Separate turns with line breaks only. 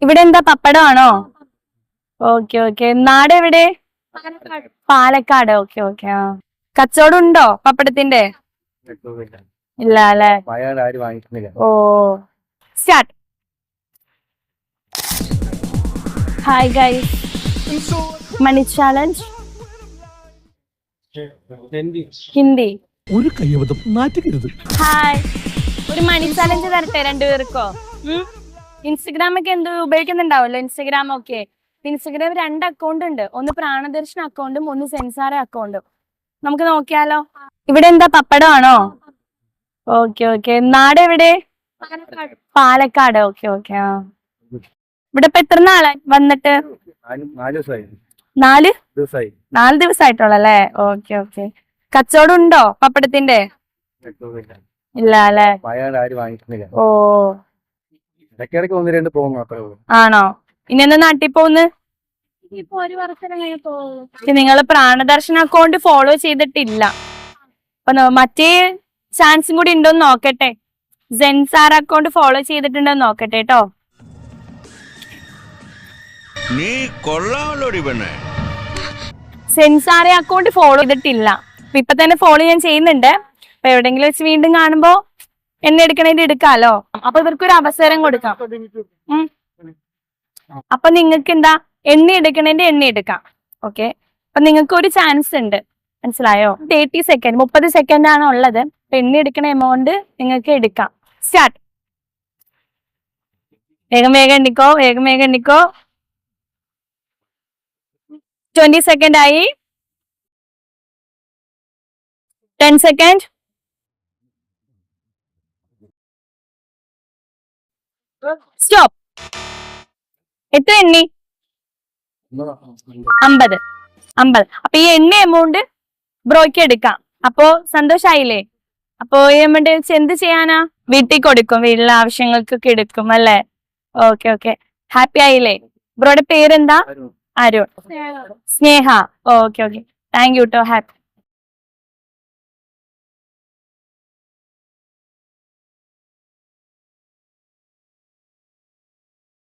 ഇവിടെ എന്താ പപ്പടമാണോ? Okay okay. നാട് എവിടെ? പാലക്കാട്. Okay okay. ആ കച്ചവടം ഉണ്ടോ പപ്പടത്തിന്റെ? ഇല്ല അല്ലെ. ഓ start. Hi guys, money challenge Hindi.
ഒരു കയ്യബദ്ധം നാറ്റിക്കരുത്.
ഹായ്, ഒരു മണി ചാലഞ്ച് തരട്ടെ രണ്ടുപേർക്കോ? ഇൻസ്റ്റഗ്രാം ഒക്കെ എന്ത് ഉപയോഗിക്കുന്നുണ്ടാവല്ലോ? ഇൻസ്റ്റഗ്രാം ഒക്കെ. ഇൻസ്റ്റഗ്രാം 2 അക്കൗണ്ട് ഉണ്ട്, ഒന്ന് പ്രാണദർശൻ അക്കൗണ്ടും ഒന്ന് സെൻസാര അക്കൗണ്ടും. നമുക്ക് നോക്കിയാലോ? ഇവിടെ എന്താ പപ്പടമാണോ? Okay okay. നാട് എവിടെ? പാലക്കാട്. Okay okay. ആ ഇവിടെ ഇപ്പൊ എത്ര നാളായി വന്നിട്ട്? 4 ദിവസമായിട്ടുള്ളല്ലേ? Okay okay. കച്ചവടം ഉണ്ടോ പപ്പടത്തിന്റെ? ഇല്ല അല്ലെ. ഓ ആണോ? ഇനി എന്താ നാട്ടിൽ പോന്ന്? നിങ്ങൾ പ്രാണദർശൻ അക്കൗണ്ട് ഫോളോ ചെയ്തിട്ടില്ല. അപ്പൊ മറ്റേ ചാൻസും കൂടി ഉണ്ടോന്ന് നോക്കട്ടെ. സെൻസാർ അക്കൗണ്ട് ഫോളോ ചെയ്തിട്ടുണ്ടോന്ന് നോക്കട്ടെ കേട്ടോ. സെൻസാറെ അക്കൗണ്ട് ഫോളോ ചെയ്തിട്ടില്ല. ഇപ്പൊ തന്നെ ഫോളോ ഞാൻ ചെയ്യുന്നുണ്ട്. അപ്പൊ എവിടെങ്കിലും വെച്ച് വീണ്ടും കാണുമ്പോ എണ്ണ എടുക്കണേന്റെ എടുക്കാലോ. അപ്പൊ ഇവർക്കൊരു അവസരം കൊടുക്കാം. അപ്പൊ നിങ്ങൾക്ക് എന്താ എണ്ണ എടുക്കണേന്റെ എണ്ണ എടുക്കാം. ഓക്കെ, അപ്പൊ നിങ്ങൾക്ക് ഒരു ചാൻസ് ഉണ്ട്, മനസ്സിലായോ? 30 സെക്കൻഡ് 30 സെക്കൻഡ് ആണ് ഉള്ളത്. എണ്ണ എടുക്കണ എമൗണ്ട് നിങ്ങൾക്ക് എടുക്കാം. സ്റ്റാർട്ട്. വേഗം വേഗം എണ്ണിക്കോ, വേഗം വേഗം എണ്ണിക്കോ. 20 സെക്കൻഡ് ആയി. 10 സെക്കൻഡ്. സ്റ്റോപ്പ്. എത്ര എണ്ണി? 50. അപ്പൊ ഈ എണ്ണ എമൗണ്ട് ബ്രോയ്ക്ക് എടുക്കാം. അപ്പോ സന്തോഷായില്ലേ? അപ്പൊ ഈ എമൗണ്ട് വെച്ച് എന്ത് ചെയ്യാനാ? വീട്ടിൽ കൊടുക്കും, വീട്ടിലെ ആവശ്യങ്ങൾക്കൊക്കെ എടുക്കും അല്ലേ? Okay okay. ഹാപ്പി ആയില്ലേ? ബ്രോയുടെ പേരെന്താ? Arun. Sneha. Okay okay. Thank you ട്ടോ. ഹാപ്പി.